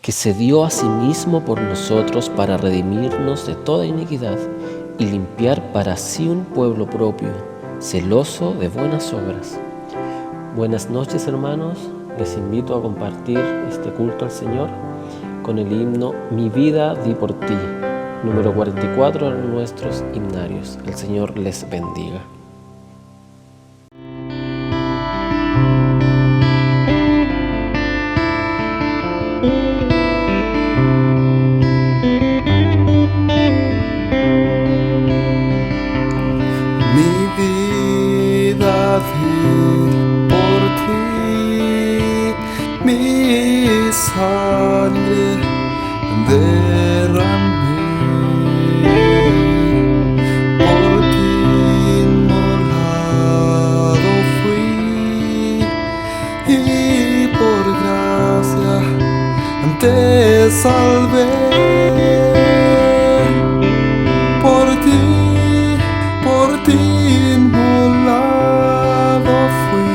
que se dio a sí mismo por nosotros para redimirnos de toda iniquidad y limpiar para sí un pueblo propio, celoso de buenas obras. Buenas noches, hermanos. Les invito a compartir este culto al Señor con el himno Mi vida di por ti, número 44 en nuestros himnarios. El Señor les bendiga. Mi sangre derramé, por ti inmolado fui, y por gracia te salvé. Por ti inmolado fui,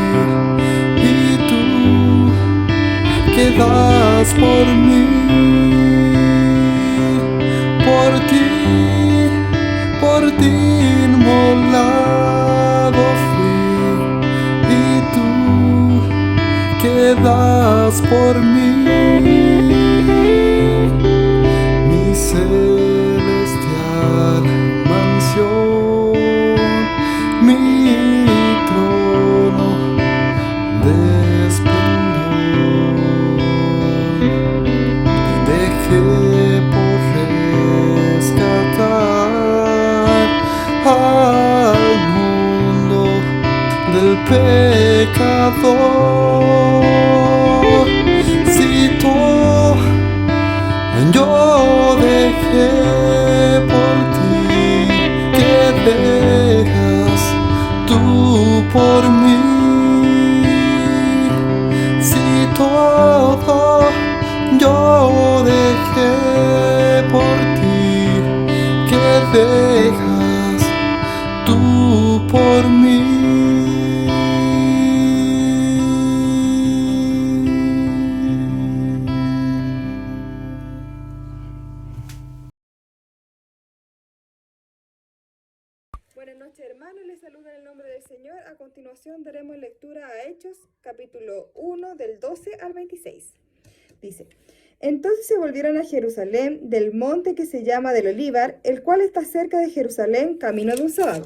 y tú quedas por mí. Por ti inmolado fui, y tú quedas por mí. Mi celestial mansión, mi trono de esplendor, dejé por rescatar al mundo del pecador. Si todo yo dejé por ti, ¿qué dejas tú por mí? Si todo yo dejé por ti, ¿qué dejas tú por mí? Buenas noches, hermanos, les saludo en el nombre del Señor. A continuación daremos lectura a Hechos, capítulo 1, del 12 al 26. Dice: Entonces se volvieron a Jerusalén del monte que se llama del Olivar, el cual está cerca de Jerusalén, camino de un sábado.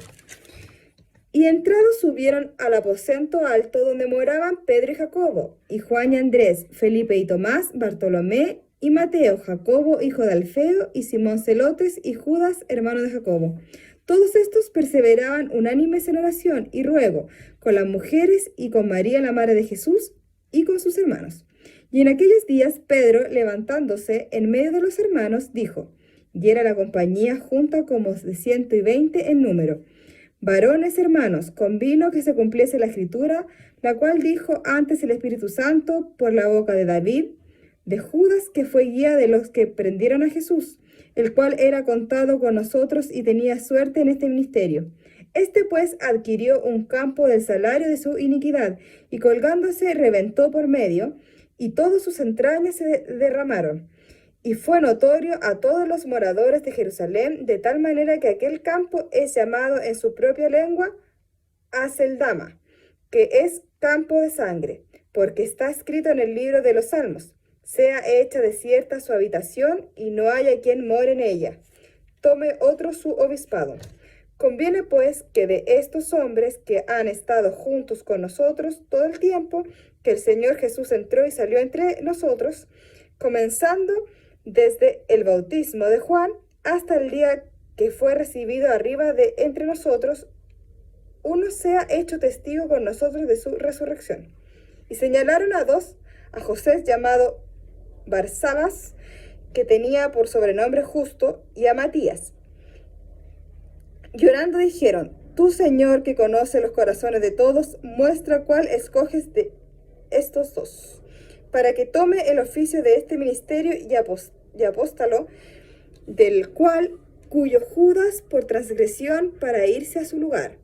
Y entrados subieron al aposento alto donde moraban Pedro y Jacobo, y Juan y Andrés, Felipe y Tomás, Bartolomé y Mateo, Jacobo, hijo de Alfeo, y Simón Celotes, y Judas, hermano de Jacobo. Todos estos perseveraban unánimes en oración y ruego con las mujeres y con María, la madre de Jesús, y con sus hermanos. Y en aquellos días Pedro, levantándose en medio de los hermanos, dijo, y era la compañía junta como de 120 en número: varones hermanos, convino que se cumpliese la escritura, la cual dijo antes el Espíritu Santo por la boca de David, de Judas, que fue guía de los que prendieron a Jesús, el cual era contado con nosotros y tenía suerte en este ministerio. Este pues adquirió un campo del salario de su iniquidad, y colgándose reventó por medio, y todas sus entrañas se derramaron. Y fue notorio a todos los moradores de Jerusalén, de tal manera que aquel campo es llamado en su propia lengua Aceldama, que es campo de sangre, porque está escrito en el libro de los Salmos: sea hecha desierta su habitación, y no haya quien more en ella. Tome otro su obispado. Conviene pues que de estos hombres que han estado juntos con nosotros todo el tiempo que el Señor Jesús entró y salió entre nosotros, comenzando desde el bautismo de Juan hasta el día que fue recibido arriba de entre nosotros, uno sea hecho testigo con nosotros de su resurrección. Y señalaron a dos, a José llamado Barsabas, que tenía por sobrenombre Justo, y a Matías. Llorando dijeron: Tú, Señor, que conoce los corazones de todos, muestra cuál escoges de estos dos, para que tome el oficio de este ministerio y apóstalo, del cuyo Judas por transgresión para irse a su lugar.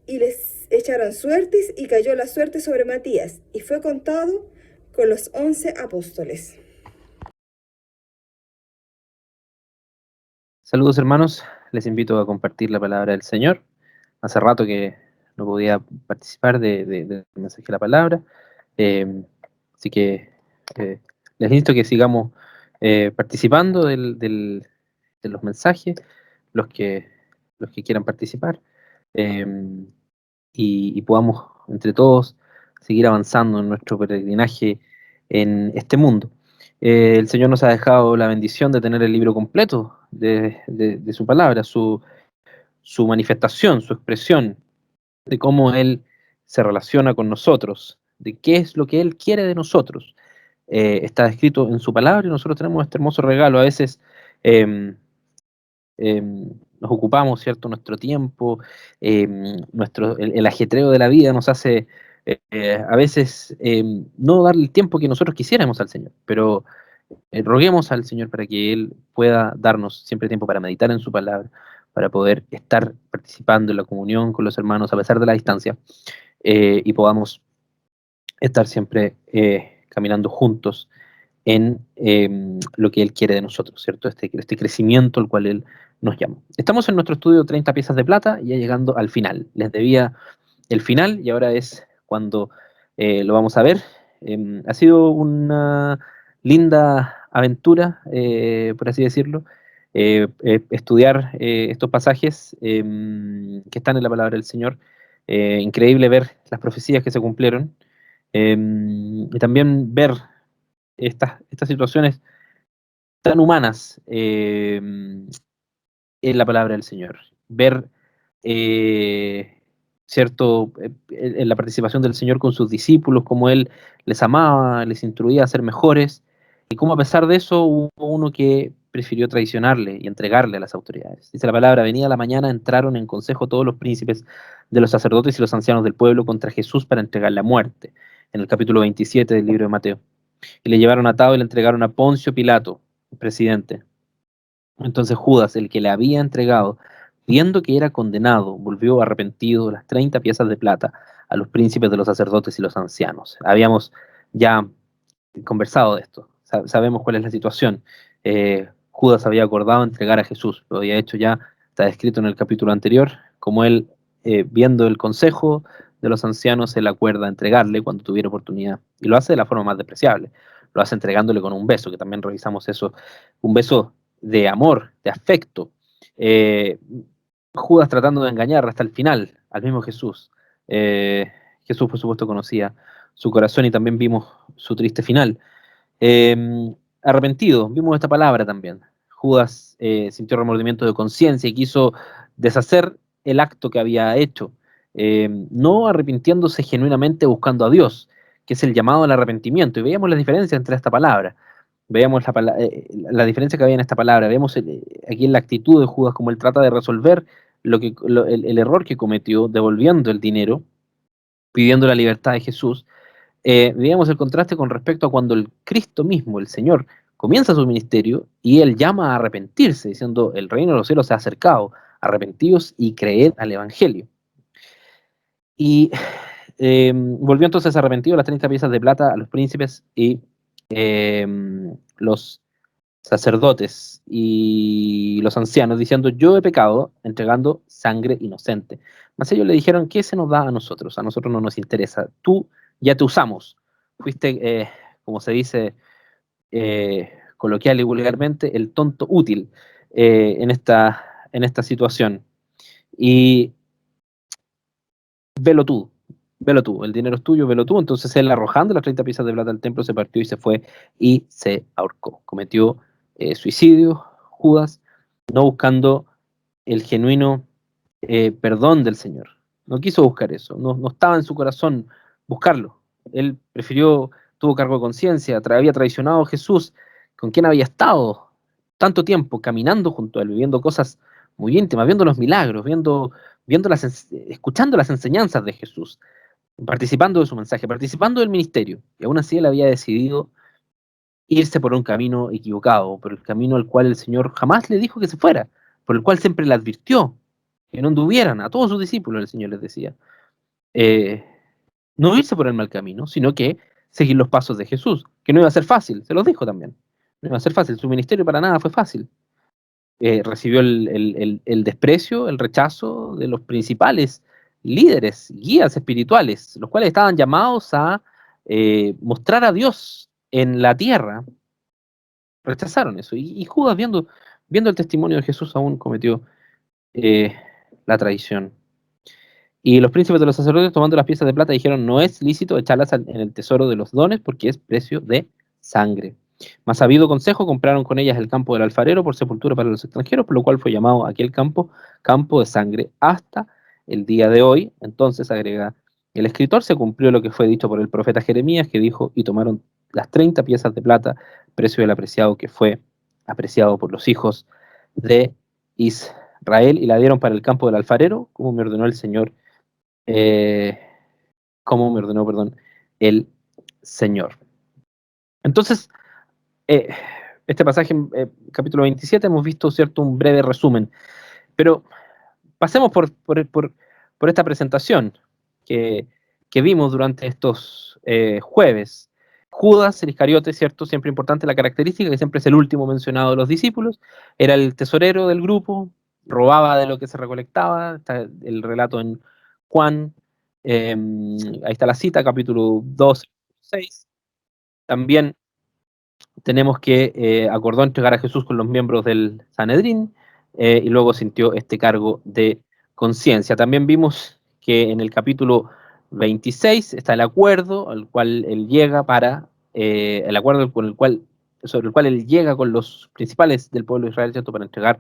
Y les echaron suertes, y cayó la suerte sobre Matías, y fue contado con los 11 apóstoles. Saludos hermanos, les invito a compartir la palabra del Señor. Hace rato que no podía participar del mensaje de la palabra, eh, así que les insto a que sigamos participando de los mensajes, los que, los que quieran participar, eh, y podamos entre todos seguir avanzando en nuestro peregrinaje en este mundo. El Señor nos ha dejado la bendición de tener el libro completo de su palabra, su manifestación, su expresión, de cómo Él se relaciona con nosotros, de qué es lo que Él quiere de nosotros. Está escrito en su palabra y nosotros tenemos este hermoso regalo. A veces nos ocupamos, ¿cierto? Nuestro tiempo, el ajetreo de la vida nos hace a veces no darle el tiempo que nosotros quisiéramos al Señor, pero roguemos al Señor para que Él pueda darnos siempre tiempo para meditar en su palabra, para poder estar participando en la comunión con los hermanos a pesar de la distancia, y podamos estar siempre caminando juntos en lo que Él quiere de nosotros, ¿cierto? Este crecimiento al cual Él nos llama. Estamos en nuestro estudio 30 piezas de plata, ya llegando al final. Les debía el final y ahora es cuando lo vamos a ver. Ha sido una linda aventura, por así decirlo, estudiar estos pasajes que están en la palabra del Señor. Increíble ver las profecías que se cumplieron, y también ver estas situaciones tan humanas en la palabra del Señor. Ver, cierto, en la participación del Señor con sus discípulos, cómo Él les amaba, les instruía a ser mejores, y cómo a pesar de eso hubo uno que prefirió traicionarle y entregarle a las autoridades. Dice la palabra: venida la mañana, entraron en consejo todos los príncipes de los sacerdotes y los ancianos del pueblo contra Jesús para entregarle a muerte, en el capítulo 27 del libro de Mateo. Y le llevaron atado y le entregaron a Poncio Pilato, el presidente. Entonces Judas, el que le había entregado, viendo que era condenado, volvió arrepentido las 30 piezas de plata a los príncipes de los sacerdotes y los ancianos. Habíamos ya conversado de esto, sabemos cuál es la situación. Judas había acordado entregar a Jesús, lo había hecho ya, está descrito en el capítulo anterior, como él, viendo el consejo de los ancianos, él acuerda entregarle cuando tuviera oportunidad, y lo hace de la forma más despreciable, lo hace entregándole con un beso, que también revisamos eso, un beso de amor, de afecto. Eh, Judas tratando de engañar hasta el final al mismo Jesús. Jesús, por supuesto, conocía su corazón y también vimos su triste final. Arrepentido, vimos esta palabra también. Judas sintió remordimiento de conciencia y quiso deshacer el acto que había hecho, no arrepintiéndose genuinamente buscando a Dios, que es el llamado al arrepentimiento. Y veíamos la diferencia entre esta palabra. Veíamos la diferencia que había en esta palabra. Vemos aquí en la actitud de Judas como él trata de resolver el error que cometió, devolviendo el dinero, pidiendo la libertad de Jesús. Veíamos el contraste con respecto a cuando el Cristo mismo, el Señor, comienza su ministerio y Él llama a arrepentirse, diciendo: el reino de los cielos se ha acercado, arrepentíos y creed al Evangelio. Y volvió entonces arrepentido las 30 piezas de plata a los príncipes y los sacerdotes y los ancianos, diciendo: yo he pecado, entregando sangre inocente. Mas ellos le dijeron: ¿qué se nos da a nosotros? A nosotros no nos interesa. Tú ya te usamos. Fuiste, como se dice coloquial y vulgarmente, el tonto útil en esta situación. Y velo tú, velo tú, el dinero es tuyo, velo tú. Entonces él, arrojando las 30 piezas de plata al templo, se partió y se fue y se ahorcó. Cometió suicidio, Judas, no buscando el genuino perdón del Señor. No quiso buscar eso, no estaba en su corazón buscarlo. Él prefirió, tuvo cargo de conciencia, había traicionado a Jesús, con quien había estado tanto tiempo caminando junto a él, viviendo cosas muy íntimas, viendo los milagros, escuchando las enseñanzas de Jesús, participando de su mensaje, participando del ministerio. Y aún así él había decidido irse por un camino equivocado, por el camino al cual el Señor jamás le dijo que se fuera, por el cual siempre le advirtió que no anduvieran. A todos sus discípulos el Señor les decía, no irse por el mal camino, sino que seguir los pasos de Jesús, que no iba a ser fácil, se los dijo también. No iba a ser fácil, su ministerio para nada fue fácil. recibió el desprecio, el rechazo de los principales líderes, guías espirituales, los cuales estaban llamados a mostrar a Dios en la tierra. Rechazaron eso. Y Judas, viendo el testimonio de Jesús, aún cometió la traición. Y los príncipes de los sacerdotes, tomando las piezas de plata, dijeron: no es lícito echarlas en el tesoro de los dones, porque es precio de sangre. Mas sabido consejo, compraron con ellas el campo del alfarero por sepultura para los extranjeros, por lo cual fue llamado aquel campo campo de sangre hasta el día de hoy. Entonces, agrega el escritor, se cumplió lo que fue dicho por el profeta Jeremías, que dijo: y tomaron las 30 piezas de plata, precio del apreciado, que fue apreciado por los hijos de Israel, y la dieron para el campo del alfarero, como me ordenó el Señor, como me ordenó, perdón, el Señor. Entonces, este pasaje, capítulo 27, hemos visto, ¿cierto?, un breve resumen, pero pasemos por esta presentación que vimos durante estos jueves. Judas, el Iscariote, ¿cierto?, siempre importante la característica, que siempre es el último mencionado de los discípulos, era el tesorero del grupo, robaba de lo que se recolectaba, está el relato en Juan, ahí está la cita, capítulo 2, 6. También tenemos que acordó entregar a Jesús con los miembros del Sanedrín, y luego sintió este cargo de conciencia. También vimos que en el capítulo 26 está el acuerdo al cual él llega el acuerdo sobre el cual él llega con los principales del pueblo de Israel, ¿cierto?, para entregar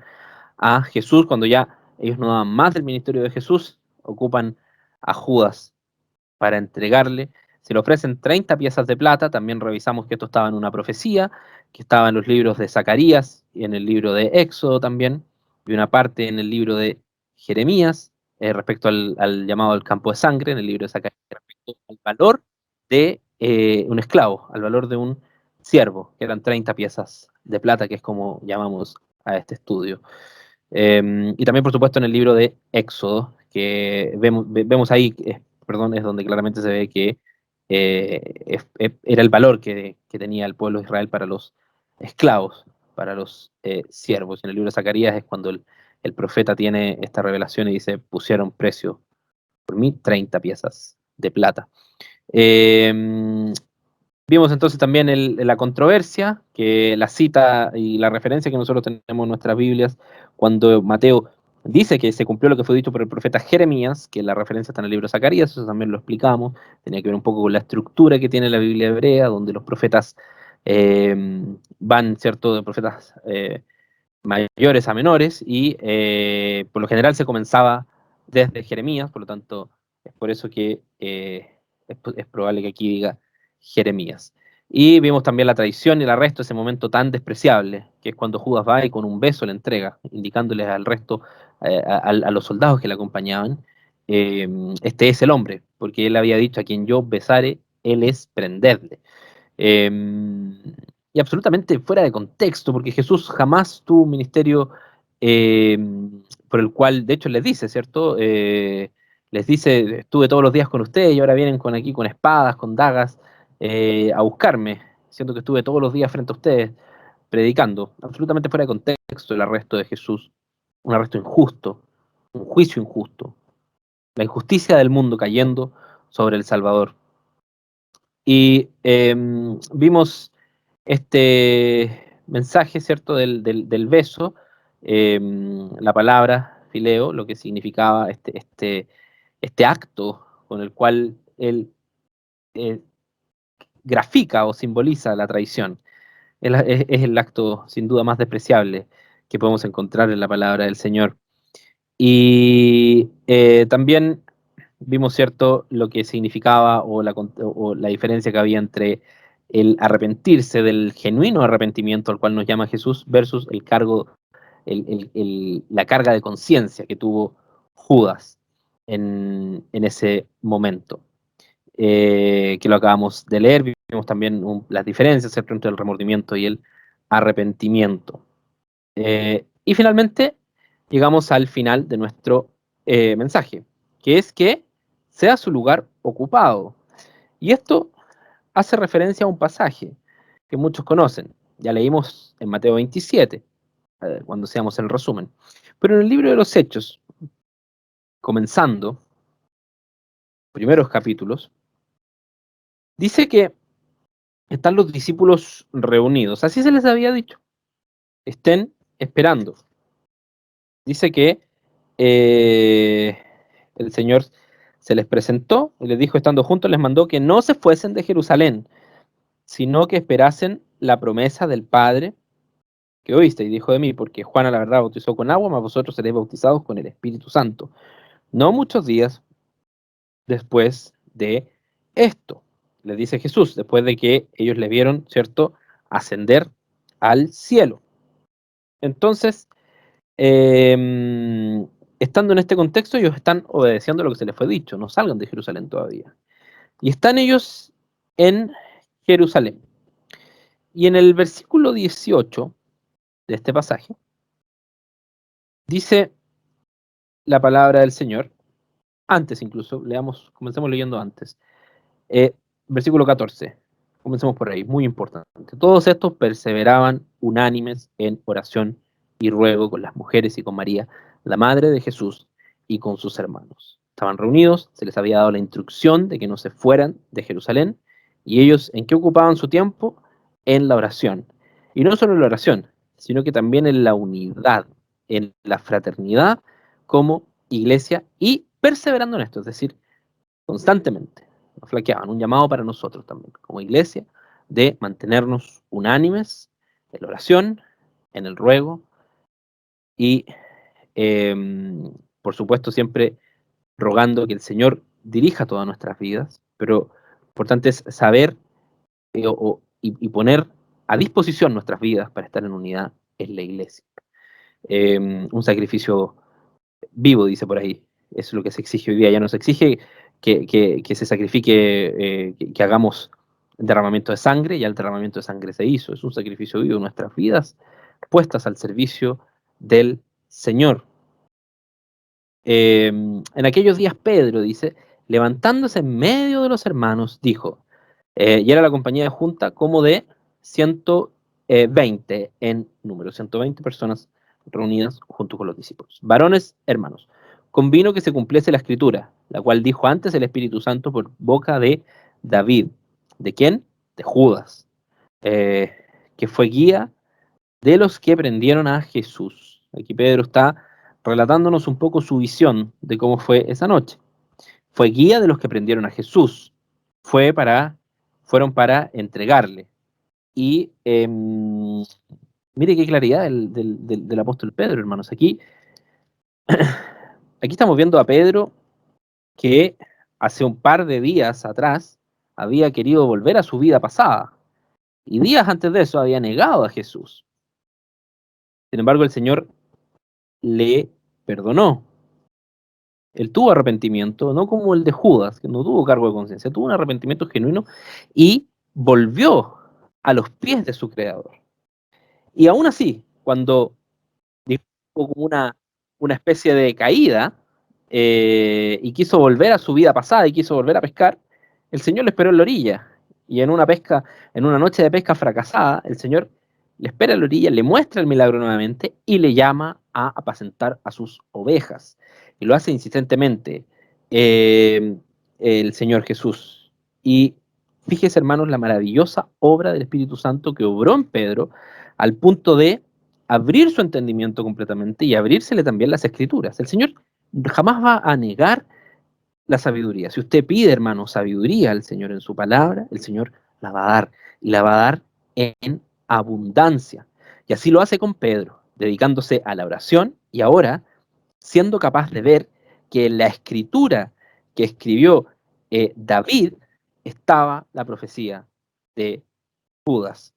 a Jesús. Cuando ya ellos no daban más del ministerio de Jesús, ocupan a Judas para entregarle. Se le ofrecen 30 piezas de plata. También revisamos que esto estaba en una profecía, que estaba en los libros de Zacarías y en el libro de Éxodo también, y una parte en el libro de Jeremías, respecto al llamado al campo de sangre, en el libro de Zacarías, respecto al valor de un esclavo, al valor de un siervo, que eran 30 piezas de plata, que es como llamamos a este estudio. Y también, por supuesto, en el libro de Éxodo, que vemos ahí, perdón, es donde claramente se ve que era el valor que tenía el pueblo de Israel para los esclavos, para los siervos. En el libro de Zacarías es cuando el profeta tiene esta revelación y dice: pusieron precio por mí 30 piezas de plata. Vimos entonces también la controversia, que la cita y la referencia que nosotros tenemos en nuestras Biblias, cuando Mateo dice que se cumplió lo que fue dicho por el profeta Jeremías, que la referencia está en el libro de Zacarías, eso también lo explicamos, tenía que ver un poco con la estructura que tiene la Biblia hebrea, donde los profetas van, ¿cierto?, de profetas mayores a menores, y por lo general se comenzaba desde Jeremías, por lo tanto es por eso que es probable que aquí diga Jeremías. Y vimos también la traición y el arresto, ese momento tan despreciable, que es cuando Judas va y con un beso le entrega, indicándoles al resto, a los soldados que le acompañaban, este es el hombre, porque él había dicho: a quien yo besare, él es prenderle. Y absolutamente fuera de contexto, porque Jesús jamás tuvo un ministerio eh, por el cual, de hecho, les dice, ¿cierto? Les dice: estuve todos los días con ustedes y ahora vienen aquí con espadas, con dagas, a buscarme, siendo que estuve todos los días frente a ustedes predicando. Absolutamente fuera de contexto el arresto de Jesús, un arresto injusto, un juicio injusto, la injusticia del mundo cayendo sobre el Salvador. Y vimos este mensaje, ¿cierto?, del beso, la palabra fileo, lo que significaba este acto con el cual él eh, grafica o simboliza la traición. Es el acto sin duda más despreciable que podemos encontrar en la palabra del Señor. Y también vimos, ¿cierto?, lo que significaba o la diferencia que había entre el arrepentirse del genuino arrepentimiento al cual nos llama Jesús versus el cargo, la carga de conciencia que tuvo Judas en ese momento, que lo acabamos de leer. Vimos también las diferencias, ¿cierto?, entre el remordimiento y el arrepentimiento. Y finalmente llegamos al final de nuestro mensaje, que es que sea su lugar ocupado. Y esto hace referencia a un pasaje que muchos conocen. Ya leímos en Mateo 27, cuando seamos el resumen. Pero en el libro de los Hechos, comenzando, primeros capítulos, dice que están los discípulos reunidos. Así se les había dicho. Estén esperando. Dice que el Señor se les presentó y les dijo, estando juntos, les mandó que no se fuesen de Jerusalén, sino que esperasen la promesa del Padre que oíste y dijo de mí, porque Juan a la verdad bautizó con agua, mas vosotros seréis bautizados con el Espíritu Santo. No muchos días después de esto, les dice Jesús, después de que ellos le vieron, ¿cierto?, ascender al cielo. Entonces, estando en este contexto, ellos están obedeciendo lo que se les fue dicho, no salgan de Jerusalén todavía. Y están ellos en Jerusalén. Y en el versículo 18 de este pasaje, dice la palabra del Señor, antes incluso, comencemos leyendo antes. Versículo 14, comencemos por ahí, muy importante. Todos estos perseveraban unánimes en oración y ruego con las mujeres y con María, la madre de Jesús, y con sus hermanos. Estaban reunidos, se les había dado la instrucción de que no se fueran de Jerusalén, y ellos, ¿en qué ocupaban su tiempo? En la oración. Y no solo en la oración, sino que también en la unidad, en la fraternidad como iglesia, y perseverando en esto, es decir, constantemente. No flaqueaban, un llamado para nosotros también, como iglesia, de mantenernos unánimes en la oración, en el ruego y, por supuesto, siempre rogando que el Señor dirija todas nuestras vidas, pero lo importante es saber y poner a disposición nuestras vidas para estar en unidad en la iglesia. Un sacrificio vivo, dice por ahí, es lo que se exige hoy día, ya no se exige que se sacrifique, que hagamos derramamiento de sangre, ya el derramamiento de sangre se hizo, es un sacrificio vivo, nuestras vidas puestas al servicio del Señor. En aquellos días Pedro, dice, levantándose en medio de los hermanos, dijo, y era la compañía de junta como de 120 en número, 120 personas reunidas junto con los discípulos. Varones, hermanos, convino que se cumpliese la escritura, la cual dijo antes el Espíritu Santo por boca de David. ¿De quién? De Judas, que fue guía de los que prendieron a Jesús. Aquí Pedro está relatándonos un poco su visión de cómo fue esa noche. Fue guía de los que prendieron a Jesús. Fueron para entregarle. Y mire qué claridad del apóstol Pedro, hermanos. Aquí estamos viendo a Pedro que hace un par de días atrás había querido volver a su vida pasada. Y días antes de eso había negado a Jesús. Sin embargo, el Señor le perdonó. Él tuvo arrepentimiento, no como el de Judas, que no tuvo cargo de conciencia, tuvo un arrepentimiento genuino y volvió a los pies de su Creador. Y aún así, cuando dijo como una especie de caída y quiso volver a su vida pasada y quiso volver a pescar, el Señor le esperó en la orilla. Y en una noche de pesca fracasada, el Señor le espera en la orilla, le muestra el milagro nuevamente y le llama a apacentar a sus ovejas. Y lo hace insistentemente el Señor Jesús. Y fíjese, hermanos, la maravillosa obra del Espíritu Santo que obró en Pedro al punto de abrir su entendimiento completamente y abrírsele también las Escrituras. El Señor jamás va a negar la sabiduría. Si usted pide, hermano, sabiduría al Señor en su palabra, el Señor la va a dar, y la va a dar en abundancia. Y así lo hace con Pedro, dedicándose a la oración y ahora siendo capaz de ver que en la escritura que escribió David estaba la profecía de Judas.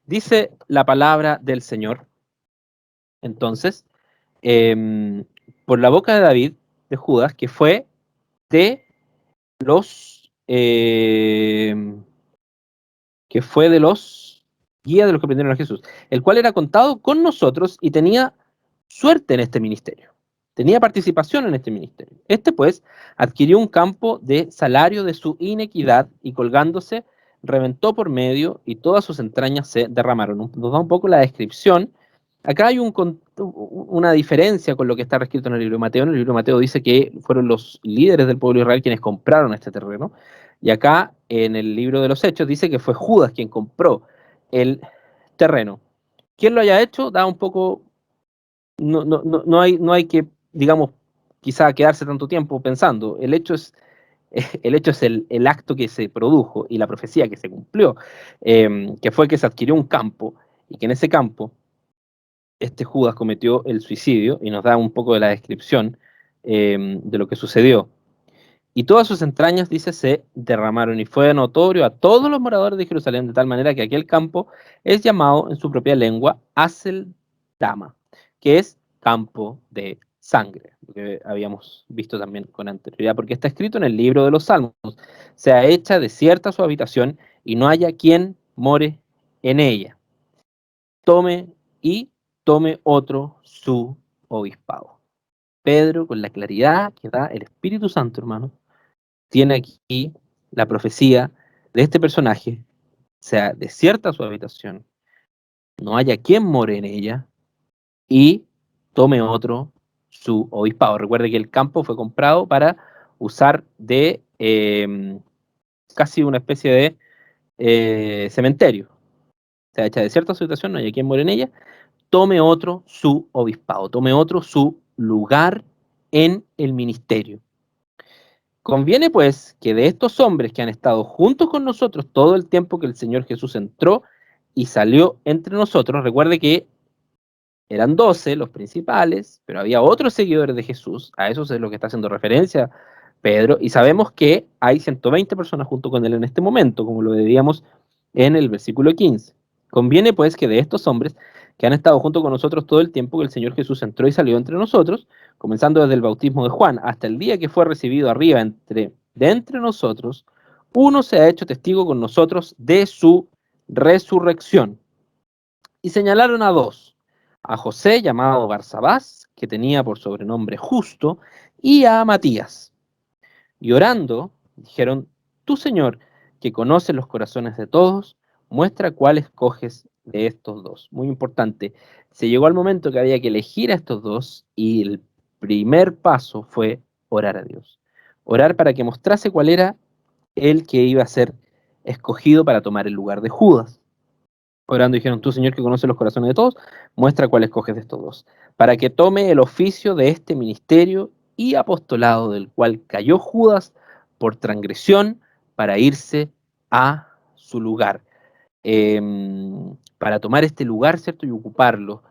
Dice la palabra del Señor, entonces, por la boca de David, de Judas, que fue de los guías de los que prendieron a Jesús, el cual era contado con nosotros y tenía suerte en este ministerio, tenía participación en este ministerio. Este, pues, adquirió un campo de salario de su inequidad y colgándose, reventó por medio y todas sus entrañas se derramaron. Nos da un poco la descripción Acá hay una diferencia con lo que está escrito en el libro de Mateo. En el libro de Mateo dice que fueron los líderes del pueblo de Israel quienes compraron este terreno. Y acá en el libro de los Hechos dice que fue Judas quien compró el terreno. ¿Quién lo haya hecho? Da un poco... No hay que, digamos, quizá quedarse tanto tiempo pensando. El hecho es el acto que se produjo y la profecía que se cumplió, que fue que se adquirió un campo y que en ese campo este Judas cometió el suicidio y nos da un poco de la descripción de lo que sucedió. Y todas sus entrañas, dice, se derramaron y fue notorio a todos los moradores de Jerusalén, de tal manera que aquel campo es llamado en su propia lengua Dama, que es campo de sangre, lo que habíamos visto también con anterioridad, porque está escrito en el libro de los Salmos: sea hecha desierta su habitación y no haya quien more en ella. Tome y tome otro su obispado. Pedro, con la claridad que da el Espíritu Santo, hermano, tiene aquí la profecía de este personaje: sea desierta su habitación, no haya quien more en ella, y tome otro su obispado. Recuerde que el campo fue comprado para usar de casi una especie de cementerio. Sea hecha desierta su habitación, no haya quien more en ella, tome otro su obispado, tome otro su lugar en el ministerio. Conviene pues que de estos hombres que han estado juntos con nosotros todo el tiempo que el Señor Jesús entró y salió entre nosotros, recuerde que eran 12 los principales, pero había otros seguidores de Jesús, a eso es lo que está haciendo referencia Pedro, y sabemos que hay 120 personas junto con él en este momento, como lo veíamos en el versículo 15. Conviene pues que de estos hombres que han estado junto con nosotros todo el tiempo que el Señor Jesús entró y salió entre nosotros, comenzando desde el bautismo de Juan hasta el día que fue recibido arriba de entre nosotros, uno se ha hecho testigo con nosotros de su resurrección. Y señalaron a dos: a José, llamado Barsabás, que tenía por sobrenombre Justo, y a Matías. Y orando, dijeron: tú, Señor, que conoces los corazones de todos, muestra cuál escoges de estos dos. Muy importante. Se llegó al momento que había que elegir a estos dos y el primer paso fue orar a Dios. Orar para que mostrase cuál era el que iba a ser escogido para tomar el lugar de Judas. Orando dijeron: tú, Señor, que conoces los corazones de todos, muestra cuál escoges de estos dos, para que tome el oficio de este ministerio y apostolado del cual cayó Judas por transgresión, para irse a su lugar. Eh, para tomar este lugar, ¿cierto? Y ocuparlo.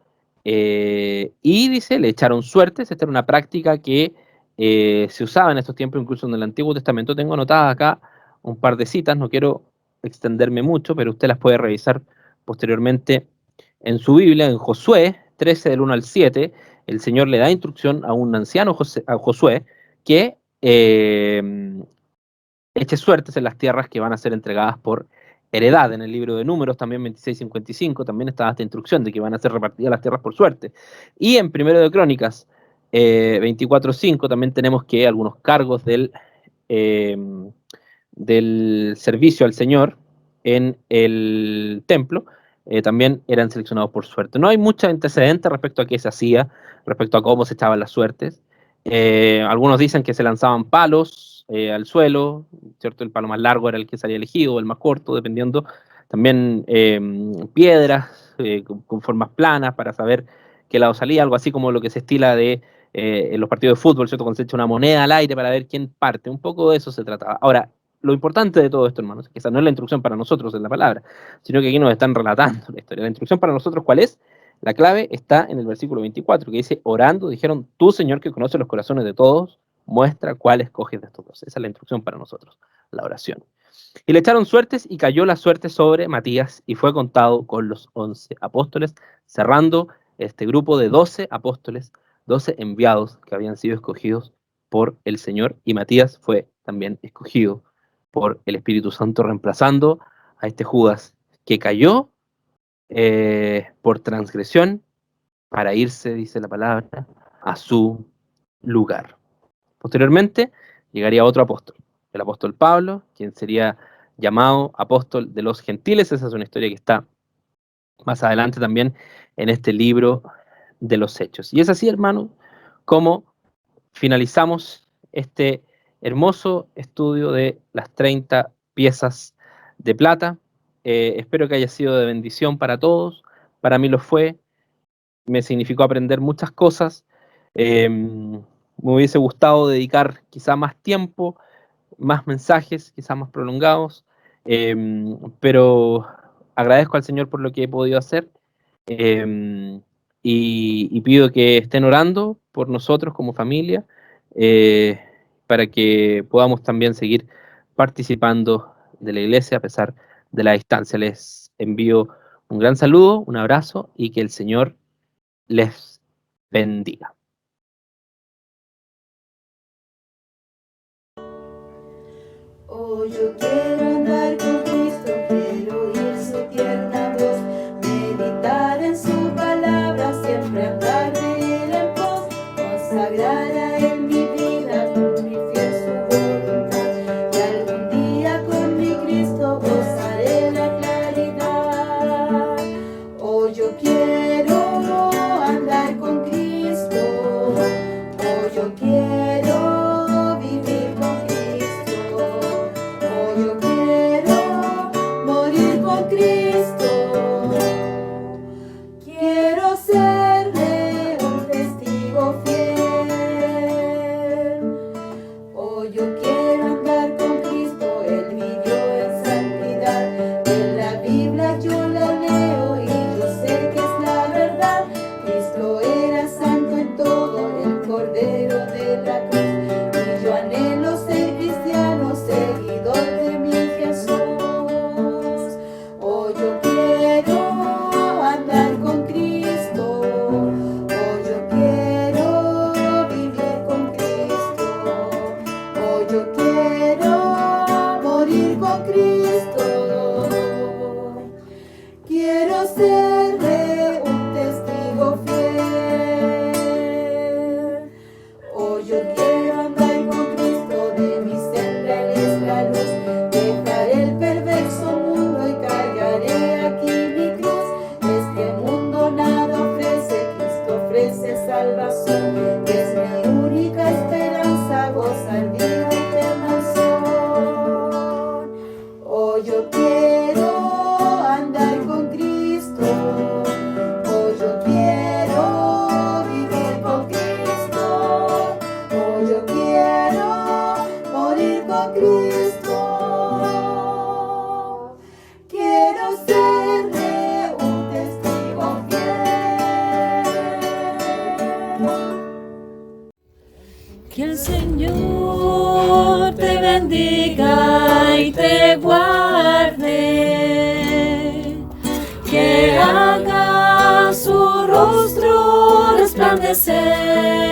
Y dice, le echaron suertes. Esta era una práctica que se usaba en estos tiempos, incluso en el Antiguo Testamento. Tengo anotadas acá un par de citas, no quiero extenderme mucho, pero usted las puede revisar posteriormente en su Biblia. En Josué 13, del 1 al 7, el Señor le da instrucción a un anciano, a Josué, que eche suertes en las tierras que van a ser entregadas por heredad. En el libro de Números, también 26:55, también estaba esta instrucción de que van a ser repartidas las tierras por suerte. Y en Primero de Crónicas 24:5 también tenemos que algunos cargos eh, del servicio al Señor en el templo también eran seleccionados por suerte. No hay mucho antecedente respecto a qué se hacía, respecto a cómo se echaban las suertes. Algunos dicen que se lanzaban palos al suelo, ¿cierto? El palo más largo era el que salía elegido, el más corto, dependiendo. También piedras con formas planas para saber qué lado salía, algo así como lo que se estila en los partidos de fútbol, ¿cierto? Cuando se echa una moneda al aire para ver quién parte. Un poco de eso se trataba. Ahora, lo importante de todo esto, hermanos, es que esa no es la instrucción para nosotros en la palabra, sino que aquí nos están relatando la historia. La instrucción para nosotros, ¿cuál es? La clave está en el versículo 24, que dice: orando, dijeron: tú, Señor, que conoces los corazones de todos, muestra cuál escoges de estos dos. Esa es la instrucción para nosotros, la oración. Y le echaron suertes, y cayó la suerte sobre Matías, y fue contado con los 11 apóstoles, cerrando este grupo de 12 apóstoles, 12 enviados que habían sido escogidos por el Señor, y Matías fue también escogido por el Espíritu Santo, reemplazando a este Judas que cayó por transgresión, para irse, dice la palabra, a su lugar. Posteriormente llegaría otro apóstol, el apóstol Pablo, quien sería llamado apóstol de los gentiles. Esa es una historia que está más adelante también en este libro de los Hechos. Y es así, hermanos, como finalizamos este hermoso estudio de las 30 piezas de plata. Espero que haya sido de bendición para todos. Para mí lo fue. Me significó aprender muchas cosas. Me hubiese gustado dedicar quizá más tiempo, más mensajes, quizá más prolongados, pero agradezco al Señor por lo que he podido hacer, eh, y pido que estén orando por nosotros como familia, eh, para que podamos también seguir participando de la iglesia a pesar de la distancia. Les envío un gran saludo, un abrazo y que el Señor les bendiga. Oh, yo quiero andar con Cristo, quiero oír su tierna voz, meditar en su palabra, siempre andar de él en pos, consagrar a él mi vida, cumplir fiel su voluntad, y algún día con mi Cristo gozaré la claridad. Oh, yo quiero andar con Cristo, oh, yo quiero vivir con Cristo, oh, yo quiero morir con Cristo, quiero serle un testigo fiel. Oh, yo quiero andar con Cristo, Él vivió en santidad. En la Biblia yo la leo y yo sé que es la verdad. Cristo era santo en todo, el Cordero de la cruz. Y yo anhelo ser cristiano, seguidor de mi Jesús. Oh, yo quiero andar con Cristo. Oh, yo quiero vivir con Cristo. Oh, yo quiero morir con Cristo. Quiero serle un testigo fiel. Oh, yo quiero andar con Cristo, de mi senda Él es la luz. Dejaré el perverso mundo y cargaré aquí mi cruz. Este mundo nada ofrece, Cristo ofrece salvación. Es mi única esperanza, gozar vida eterna al sol. Oh, yo quiero andar con Cristo. Oh, yo quiero vivir con Cristo. Oh, yo quiero morir con Cristo. Quiero serle un testigo fiel. Que el Señor te bendiga y te guarde, que haga su rostro resplandecer